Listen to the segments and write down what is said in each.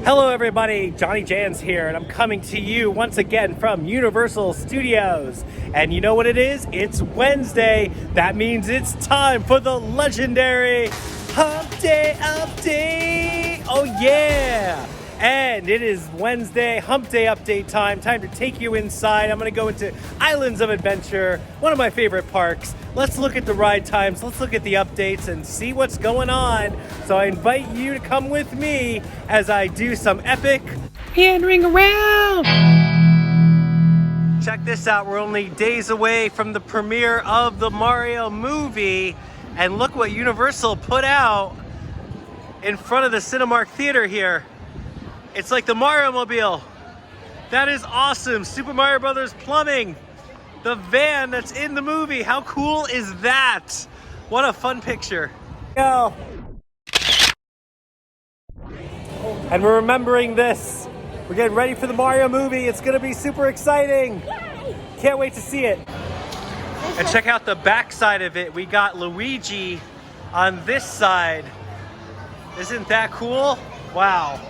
Hello everybody, JohnnyJans here, and I'm coming to you once again from Universal Studios. And you know what it is? It's Wednesday. That means it's time for the legendary Hump-Day update. Oh yeah! And it is Wednesday, Hump-Day update time. Time to take you inside. I'm gonna go into Islands of Adventure, one of my favorite parks. Let's look at the ride times, let's look at the updates and see what's going on. So I invite you to come with me as I do some epic meandering around. Check this out, we're only days away from the premiere of the Mario movie. And look what Universal put out in front of the Cinemark Theater here. It's like the Mario Mobile. That is awesome. Super Mario Brothers Plumbing. The van that's in the movie. How cool is that? What a fun picture. Go. And we're remembering this. We're getting ready for the Mario movie. It's gonna be super exciting. Can't wait to see it. And check out the back side of it. We got Luigi on this side. Isn't that cool? Wow.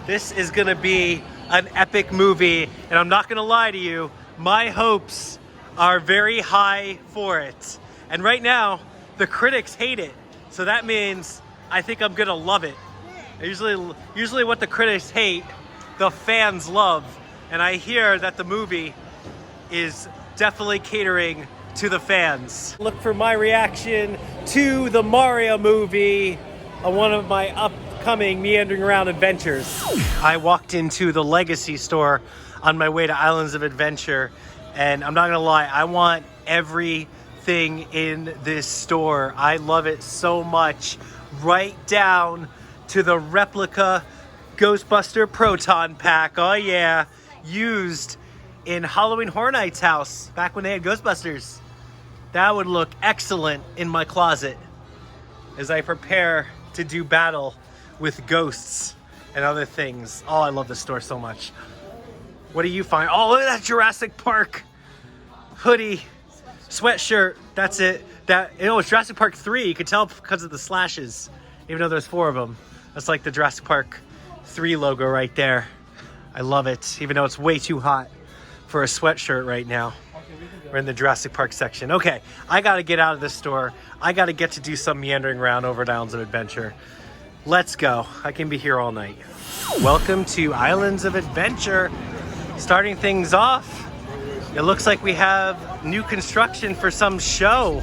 This is gonna be an epic movie, and I'm not gonna lie to you, my hopes are very high for it. And right now, the critics hate it. So that means I think I'm gonna love it. Usually what the critics hate, the fans love. And I hear that the movie is definitely catering to the fans. Look for my reaction to the Mario movie on one of my upcoming meandering around adventures. I walked into the Legacy store on my way to Islands of Adventure, and I'm not gonna lie, I want everything in this store. I love it so much, right down to the replica Ghostbuster Proton Pack. Oh yeah, used in Halloween Horror Nights house back when they had Ghostbusters. That would look excellent in my closet as I prepare to do battle with ghosts and other things. Oh, I love this store so much. What do you find? Oh, look at that Jurassic Park hoodie, sweatshirt. That's it. It's Jurassic Park 3. You could tell because of the slashes, even though there's 4 of them. That's like the Jurassic Park 3 logo right there. I love it, even though it's way too hot for a sweatshirt right now. We're in the Jurassic Park section. Okay, I gotta get out of this store. I gotta get to do some meandering around over at Islands of Adventure. Let's go. I can be here all night. Welcome to Islands of Adventure. Starting things off, it looks like we have new construction for some show.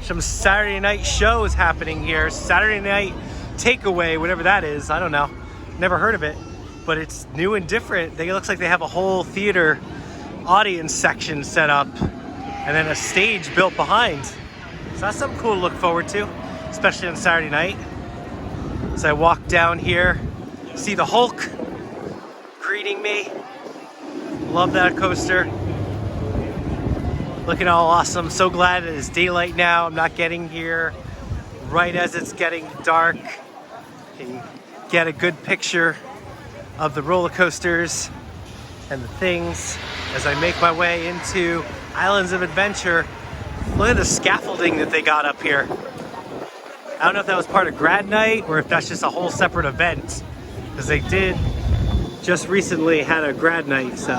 Some Saturday night show is happening here. Saturday night takeaway, whatever that is. I don't know. Never heard of it, but it's new and different. It looks like they have a whole theater audience section set up and then a stage built behind. So that's something cool to look forward to, especially on Saturday night. As I walk down here, see the Hulk greeting me. Love that coaster. Looking all awesome. So glad it is daylight now. I'm not getting here right as it's getting dark. Can get a good picture of the roller coasters and the things as I make my way into Islands of Adventure. Look at the scaffolding that they got up here. I don't know if that was part of grad night or if that's just a whole separate event, because they did just recently had a grad night, so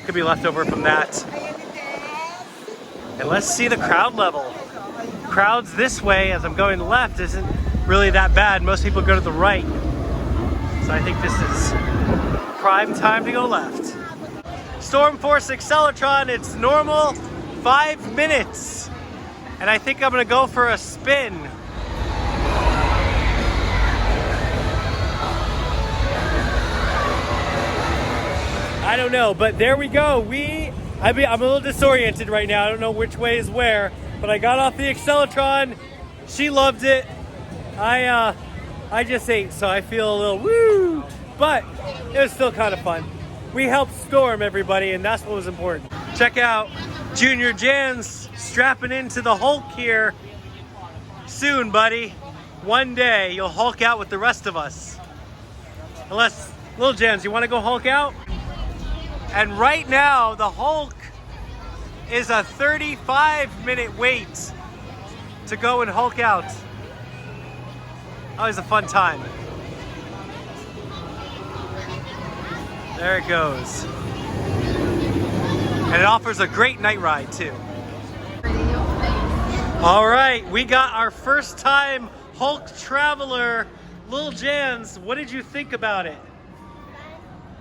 could be leftover from that. And let's see the crowd level. Crowds this way as I'm going left isn't really that bad. Most people go to the right. So I think this is prime time to go left. Storm Force Acceleratron, it's normal 5 minutes. And I think I'm gonna go for a spin. I don't know, but there we go. I'm a little disoriented right now. I don't know which way is where, but I got off the Acceleratron. She loved it. I just ate, so I feel a little woo, but it was still kind of fun. We helped Storm, everybody, and that's what was important. Check out JohnnyJans strapping into the Hulk here. Soon, buddy. One day, you'll Hulk out with the rest of us. Unless, Little Jans, you want to go Hulk out? And right now, the Hulk is a 35-minute wait to go and Hulk out. Always a fun time. There it goes. And it offers a great night ride too. All right, we got our first time Hulk Traveler. Lil Jans, what did you think about it?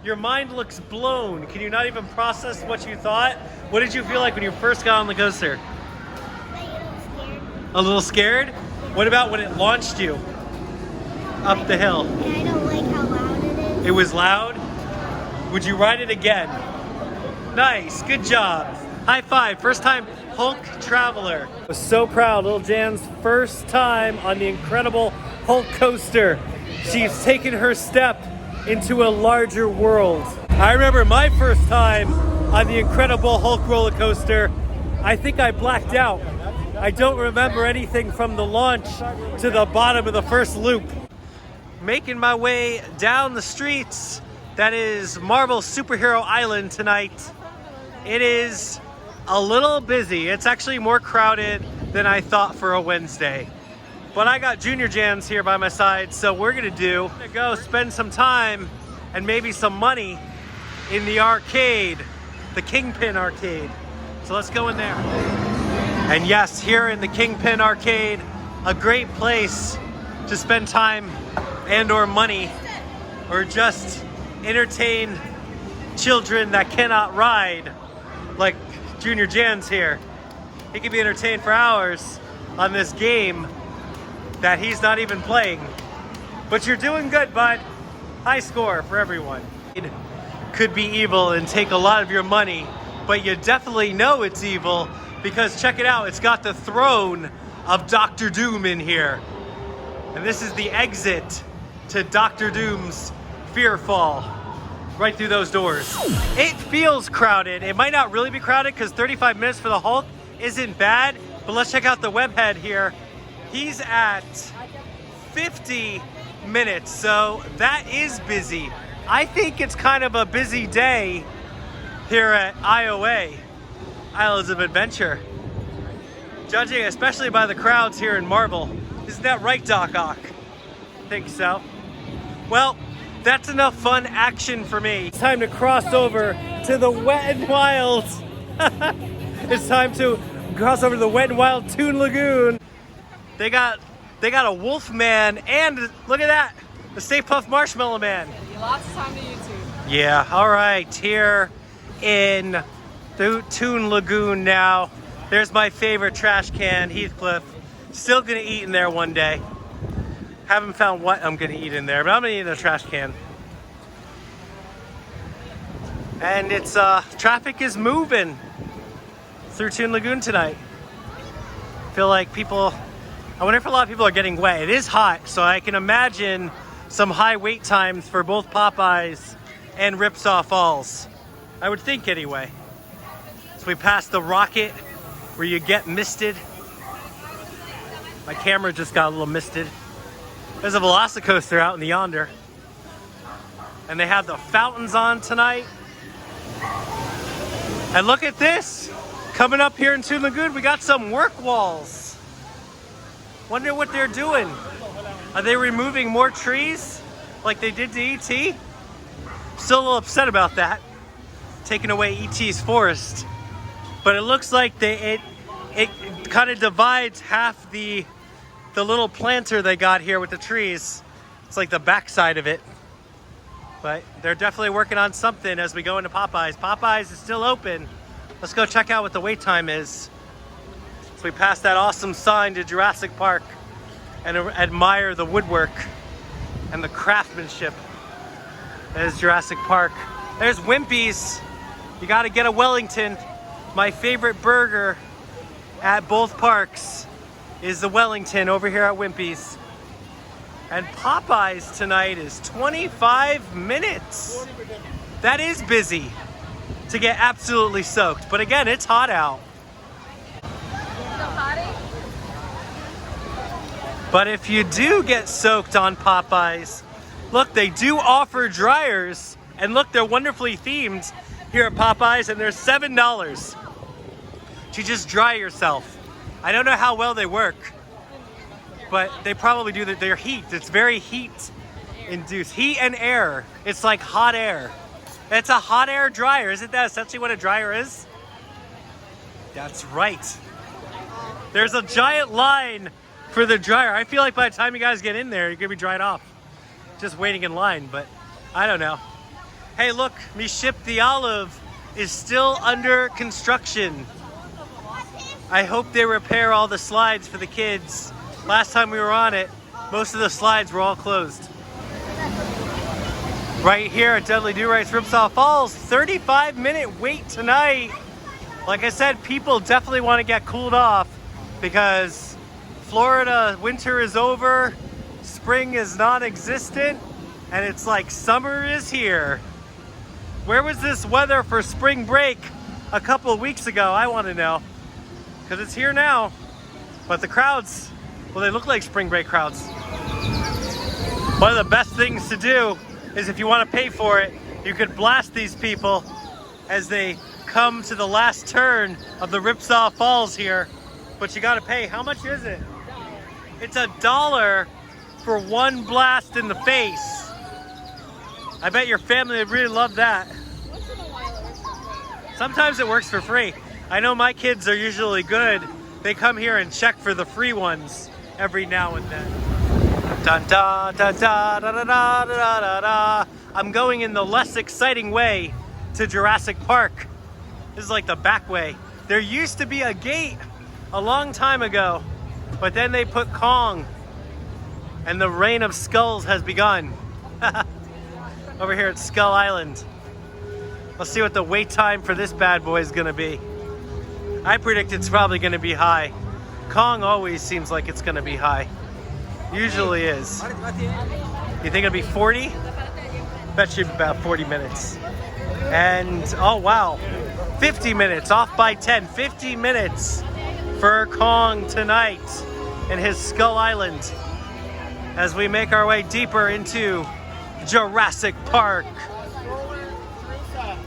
Your mind looks blown. Can you not even process what you thought? What did you feel like when you first got on the coaster? A little scared? What about when it launched you up the hill? And I don't like how loud it is. It was loud? Would you ride it again? Nice, good job. High five, first time Hulk Traveler. I was so proud, Lil Jan's first time on the incredible Hulk coaster. She's taken her step into a larger world. I remember my first time on the incredible Hulk roller coaster. I think I blacked out. I don't remember anything from the launch to the bottom of the first loop. Making my way down the streets. That is Marvel Superhero Island tonight. It is a little busy. It's actually more crowded than I thought for a Wednesday. But I got JohnnyJans here by my side, so we're gonna go spend some time and maybe some money in the arcade, the Kingpin arcade. So let's go in there. And yes, here in the Kingpin arcade, a great place to spend time and or money, or just entertain children that cannot ride, like JohnnyJans here. He can be entertained for hours on this game that he's not even playing. But you're doing good, bud. High score for everyone. It could be evil and take a lot of your money, but you definitely know it's evil because check it out, it's got the throne of Dr. Doom in here. And this is the exit to Dr. Doom's Fearfall. Right through those doors. It feels crowded. It might not really be crowded because 35 minutes for the Hulk isn't bad, but let's check out the webhead here. He's at 50 minutes, so that is busy. I think it's kind of a busy day here at IOA, Islands of Adventure. Judging especially by the crowds here in Marvel. Isn't that right, Doc Ock? I think so. Well, that's enough fun action for me. It's time to cross over to the Wet n Wild. It's time to cross over to the Wet n Wild Toon Lagoon. They got a Wolf Man and look at that, the Stay Puft Marshmallow Man. Lots of time to YouTube. Yeah, all right, here in the Toon Lagoon now. There's my favorite trash can, Heathcliff. Still gonna eat in there one day. Haven't found what I'm gonna eat in there, but I'm gonna eat in a trash can. And it's traffic is moving through Toon Lagoon tonight. I feel like I wonder if a lot of people are getting wet. It is hot, so I can imagine some high wait times for both Popeyes and Ripsaw Falls. I would think anyway. So we passed the rocket where you get misted. My camera just got a little misted. There's a Velocicoaster out in the yonder. And they have the fountains on tonight. And look at this. Coming up here in Toon Lagoon, we got some work walls. Wonder what they're doing. Are they removing more trees like they did to E.T.? Still a little upset about that. Taking away E.T.'s forest. But it looks like it kind of divides half the little planter they got here with the trees. It's like the backside of it. But they're definitely working on something as we go into Popeyes. Popeyes is still open. Let's go check out what the wait time is. So we pass that awesome sign to Jurassic Park and admire the woodwork and the craftsmanship that is Jurassic Park. There's Wimpy's. You gotta get a Wellington. My favorite burger at both parks is the Wellington over here at Wimpy's. And Popeyes tonight is 25 minutes. That is busy to get absolutely soaked. But again, it's hot out. But if you do get soaked on Popeyes, look, they do offer dryers. And look, they're wonderfully themed here at Popeyes, and they're $7 to just dry yourself. I don't know how well they work, but they probably do their heat. It's very heat induced. Heat and air. It's like hot air. It's a hot air dryer. Isn't that essentially what a dryer is? That's right. There's a giant line for the dryer. I feel like by the time you guys get in there, you're gonna be dried off. Just waiting in line, but I don't know. Hey, look, me ship the Olive is still under construction. I hope they repair all the slides for the kids. Last time we were on it, most of the slides were all closed. Right here at Dudley Do-Right's Ripsaw Falls, 35-minute wait tonight. Like I said, people definitely want to get cooled off because Florida winter is over, spring is non-existent, and it's like summer is here. Where was this weather for spring break a couple of weeks ago? I want to know. Because it's here now. But the crowds, well, they look like spring break crowds. One of the best things to do is if you want to pay for it, you could blast these people as they come to the last turn of the Ripsaw Falls here. But you got to pay. How much is it? It's $1 for one blast in the face. I bet your family would really love that. Sometimes it works for free. I know my kids are usually good. They come here and check for the free ones every now and then. Dun da da da da da da da da da. I'm going in the less exciting way to Jurassic Park. This is like the back way. There used to be a gate a long time ago, but then they put Kong, and the reign of skulls has begun. Over here at Skull Island. Let's see what the wait time for this bad boy is gonna be. I predict it's probably gonna be high. Kong always seems like it's gonna be high. Usually is. You think it'll be 40? Bet you about 40 minutes. And, oh wow, 50 minutes, off by 10. 50 minutes for Kong tonight in his Skull Island as we make our way deeper into Jurassic Park.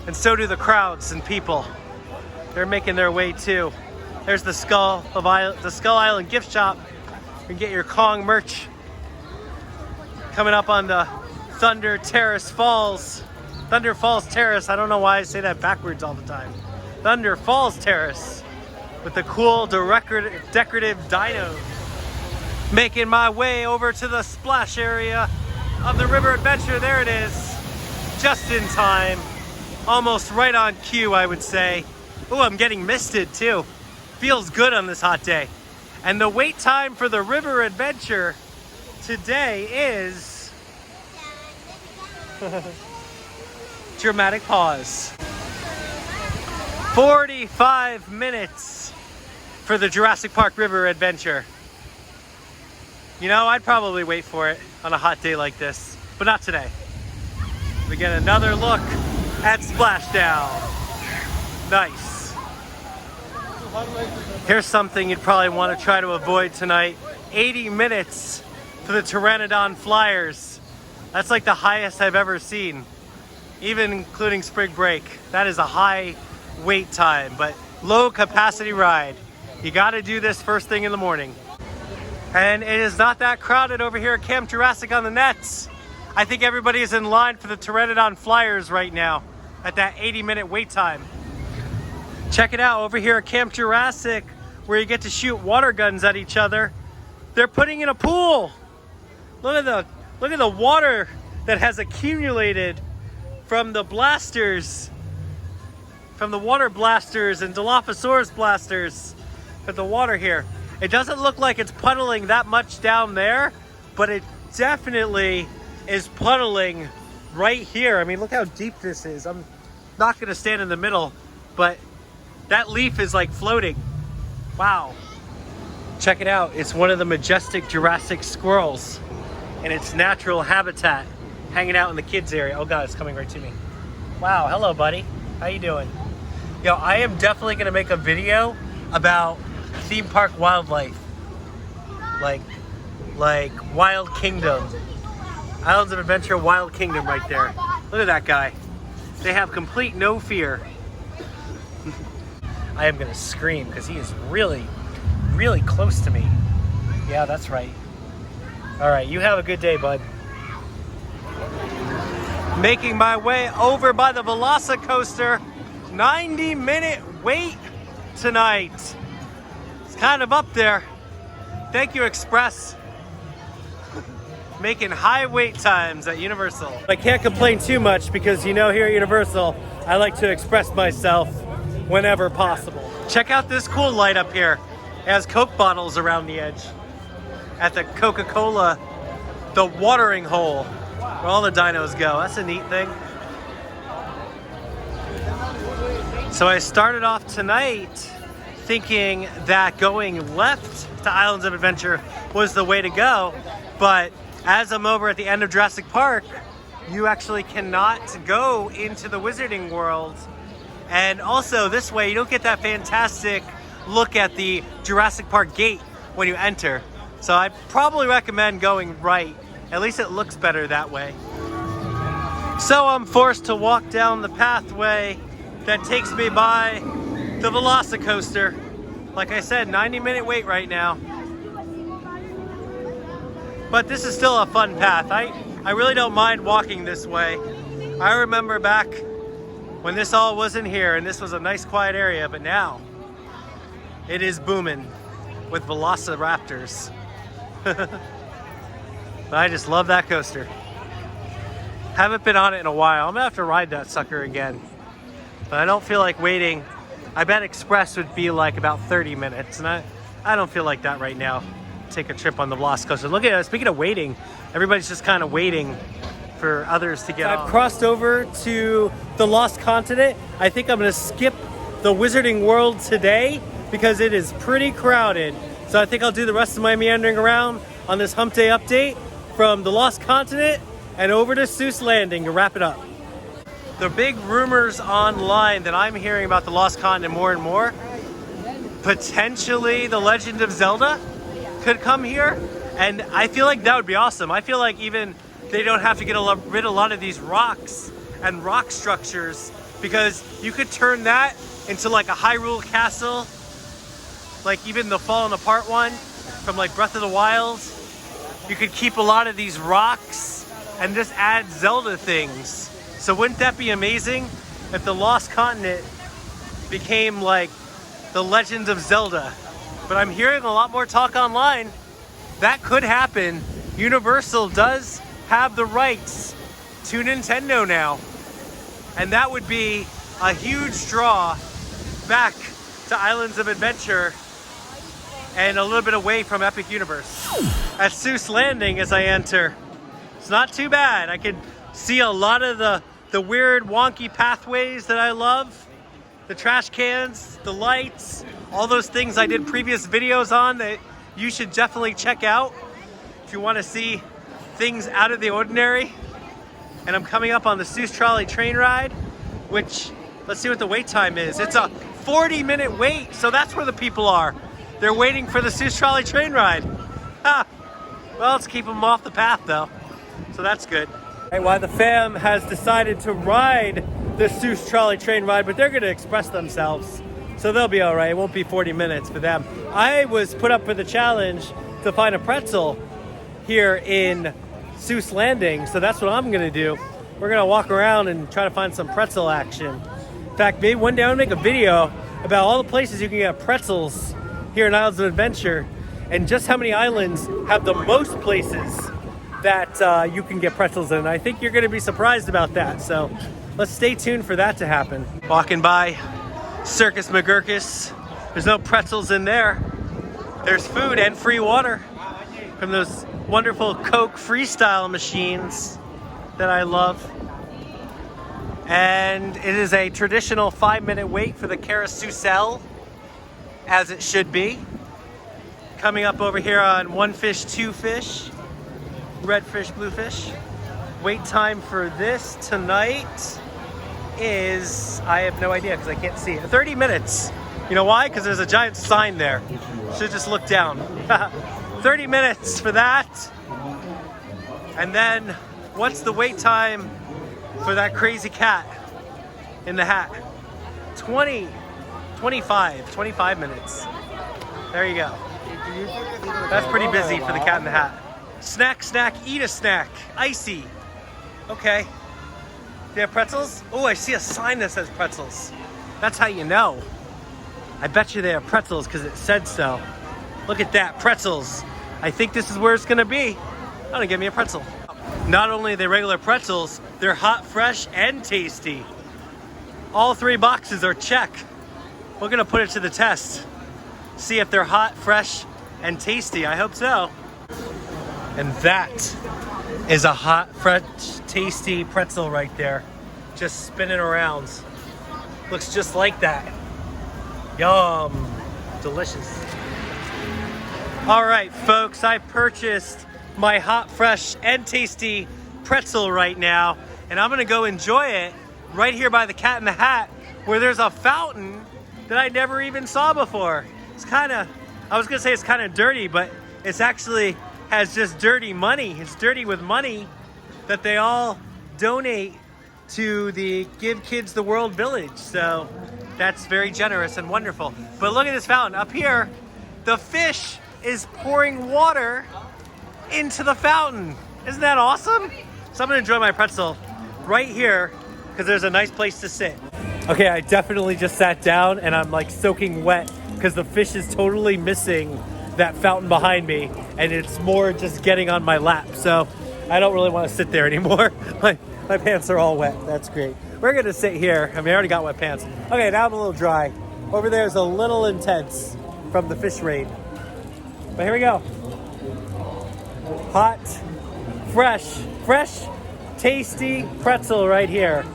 And so do the crowds and people. They're making their way too. There's the Skull Island gift shop. You can get your Kong merch. Coming up on the Thunder Falls Terrace. I don't know why I say that backwards all the time. Thunder Falls Terrace with the cool decorative dinos. Making my way over to the splash area of the river adventure. There it is. Just in time. Almost right on cue, I would say. Oh, I'm getting misted too. Feels good on this hot day. And the wait time for the river adventure today is dramatic pause. 45 minutes for the Jurassic Park river adventure. You know, I'd probably wait for it on a hot day like this, but not today. We get another look at Splashdown. Nice. Here's something you'd probably want to try to avoid tonight. 80 minutes for the Pteranodon Flyers. That's like the highest I've ever seen, even including spring break. That is a high wait time, but low capacity ride. You got to do this first thing in the morning. And it is not that crowded over here at Camp Jurassic on the Nets. I think everybody is in line for the Pteranodon Flyers right now at that 80-minute wait time. Check it out over here at Camp Jurassic where you get to shoot water guns at each other. They're putting in a pool. Look at the water that has accumulated from the blasters, from the water blasters and Dilophosaurus blasters. But the water here, it doesn't look like it's puddling that much down there, but it definitely is puddling right here. I mean, look how deep this is. I'm not gonna stand in the middle, but that leaf is like floating. Wow. Check it out. It's one of the majestic Jurassic squirrels in its natural habitat, hanging out in the kids area. Oh God, it's coming right to me. Wow, hello buddy. How you doing? Yo, I am definitely gonna make a video about theme park wildlife. Like Wild Kingdom. Islands of Adventure, Wild Kingdom right there. Look at that guy. They have complete no fear. I am gonna scream because he is really, really close to me. Yeah, that's right. All right, you have a good day, bud. Making my way over by the Velocicoaster. 90-minute wait tonight. It's kind of up there. Thank you, Express. Making high wait times at Universal. I can't complain too much because you know here at Universal, I like to express myself whenever possible. Check out this cool light up here. It has Coke bottles around the edge. At the Coca-Cola, the watering hole, where all the dinos go. That's a neat thing. So I started off tonight thinking that going left to Islands of Adventure was the way to go, but as I'm over at the end of Jurassic Park, you actually cannot go into the Wizarding World. And also this way, you don't get that fantastic look at the Jurassic Park gate when you enter. So I'd probably recommend going right. At least it looks better that way. So I'm forced to walk down the pathway that takes me by the Velocicoaster. Like I said, 90-minute wait right now. But this is still a fun path. I really don't mind walking this way. I remember back when this all wasn't here and this was a nice quiet area, but now it is booming with Velociraptors. I just love that coaster. Haven't been on it in a while. I'm gonna have to ride that sucker again. But I don't feel like waiting. I bet Express would be like about 30 minutes, and I don't feel like that right now. Take a trip on the Velocicoaster. Look at it, speaking of waiting, everybody's just kind of waiting for others to get on. I've crossed over to the Lost Continent. I think I'm gonna skip the Wizarding World today because it is pretty crowded. So I think I'll do the rest of my meandering around on this Hump Day update from the Lost Continent and over to Seuss Landing to wrap it up. The big rumors online that I'm hearing about the Lost Continent more and more, potentially the Legend of Zelda could come here, and I feel like that would be awesome. I feel like even they don't have to get rid of a lot of these rocks and rock structures, because you could turn that into like a Hyrule Castle, like even the fallen apart one from like Breath of the Wild. You could keep a lot of these rocks and just add Zelda things. So wouldn't that be amazing if the Lost Continent became like the Legend of Zelda? But I'm hearing a lot more talk online. That could happen. Universal does have the rights to Nintendo now. And that would be a huge draw back to Islands of Adventure and a little bit away from Epic Universe. At Seuss Landing as I enter, it's not too bad. I can see a lot of the weird wonky pathways that I love. The trash cans, the lights, all those things I did previous videos on that you should definitely check out if you want to see things out of the ordinary. And I'm coming up on the Seuss Trolley train ride, which, let's see what the wait time is. It's a 40-minute wait, so that's where the people are. They're waiting for the Seuss Trolley train ride. Ha! Well, let's keep them off the path though, so that's good. Right, while the fam has decided to ride the Seuss Trolley train ride, but they're gonna express themselves, so they'll be all right. It won't be 40 minutes for them. I was put up for the challenge to find a pretzel here in Seuss Landing, so that's what I'm gonna do. We're gonna walk around and try to find some pretzel action. In fact, maybe one day I'll make a video about all the places you can get pretzels here in Islands of Adventure, and just how many islands have the most places that you can get pretzels in. I think you're gonna be surprised about that, so let's stay tuned for that to happen. Walking by Circus McGurkus. There's no pretzels in there. There's food and free water from those wonderful Coke freestyle machines that I love. And it is a traditional 5-minute wait for the carousel, as it should be. Coming up over here on One Fish, Two Fish, Red Fish, Blue Fish. Wait time for this tonight is, I have no idea because I can't see it. 30 minutes. You know why? Because there's a giant sign there. Should just look down. 30 minutes for that. And then what's the wait time for that crazy cat in the hat? 25 minutes. There you go. That's pretty busy for the cat in the hat. Snack, snack, eat a snack. Icy. Okay. They have pretzels? Oh, I see a sign that says pretzels. That's how you know. I bet you they have pretzels because it said so. Look at that, pretzels. I think this is where it's gonna be. I'm gonna get me a pretzel. Not only are they regular pretzels, they're hot, fresh, and tasty. All 3 boxes are check. We're gonna put it to the test. See if they're hot, fresh, and tasty. I hope so. And that is a hot, fresh, tasty pretzel right there. Just spinning around. Looks just like that. Yum. Delicious. All right, folks, I purchased my hot, fresh, and tasty pretzel right now, and I'm gonna go enjoy it right here by the Cat in the Hat, where there's a fountain that I never even saw before. It's kind of, I was gonna say it's kind of dirty, but it's actually has just dirty money. It's dirty with money that they all donate to the Give Kids the World Village. So that's very generous and wonderful. But look at this fountain. Up here, the fish is pouring water into the fountain. Isn't that awesome? So I'm gonna enjoy my pretzel right here because there's a nice place to sit. Okay, I definitely just sat down and I'm like soaking wet because the fish is totally missing that fountain behind me, and it's more just getting on my lap. So I don't really want to sit there anymore. My pants are all wet. That's great. We're gonna sit here. I mean, I already got wet pants. Okay, now I'm a little dry. Over there is a little intense from the fish raid. But here we go. Hot, fresh, tasty pretzel right here.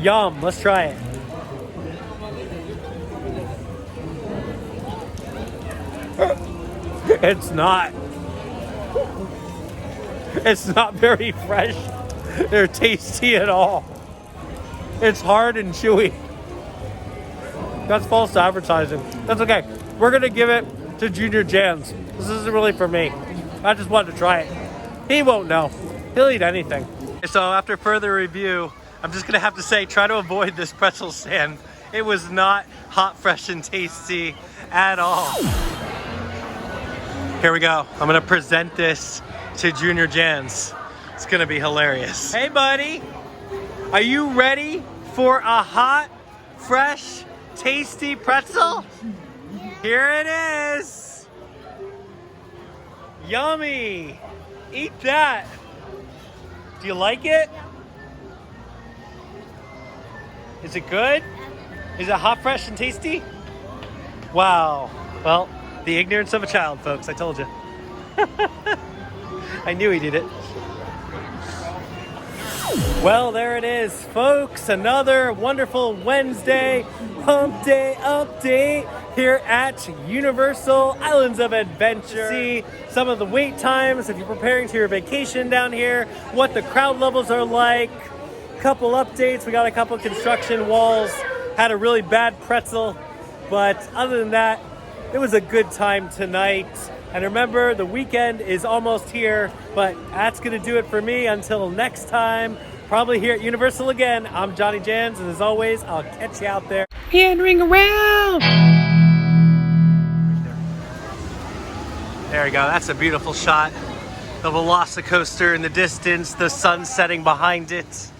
Yum, let's try it. It's not very fresh or tasty at all. It's hard and chewy. That's false advertising. That's okay. We're gonna give it to JohnnyJans. This isn't really for me. I just wanted to try it. He won't know. He'll eat anything. So after further review, I'm just gonna have to say, try to avoid this pretzel stand. It was not hot, fresh, and tasty at all. Here we go. I'm gonna present this to JohnnyJans. It's gonna be hilarious. Hey buddy, are you ready for a hot, fresh, tasty pretzel? Here it is. Yummy. Eat that. Do you like it? Is it good? Is it hot, fresh, and tasty? Wow. Well, the ignorance of a child, folks. I told you. I knew he did it. Well, there it is, folks. Another wonderful Wednesday Hump Day update here at Universal Islands of Adventure. See some of the wait times if you're preparing to your vacation down here, what the crowd levels are like, couple updates. We got a couple construction walls, had a really bad pretzel, but other than that, it was a good time tonight. And remember, the weekend is almost here, but that's gonna do it for me until next time. Probably here at Universal again. I'm JohnnyJans, and as always, I'll catch you out there. Meandering around. There you go, that's a beautiful shot. The Velocicoaster in the distance, the sun setting behind it.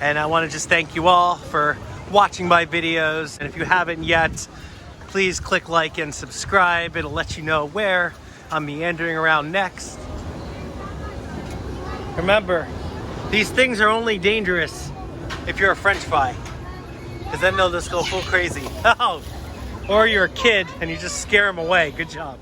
And I wanna just thank you all for watching my videos. And if you haven't yet, please click like and subscribe. It'll let you know where I'm meandering around next. Remember, these things are only dangerous if you're a French fry, because then they'll just go full crazy. Oh, or you're a kid and you just scare them away. Good job.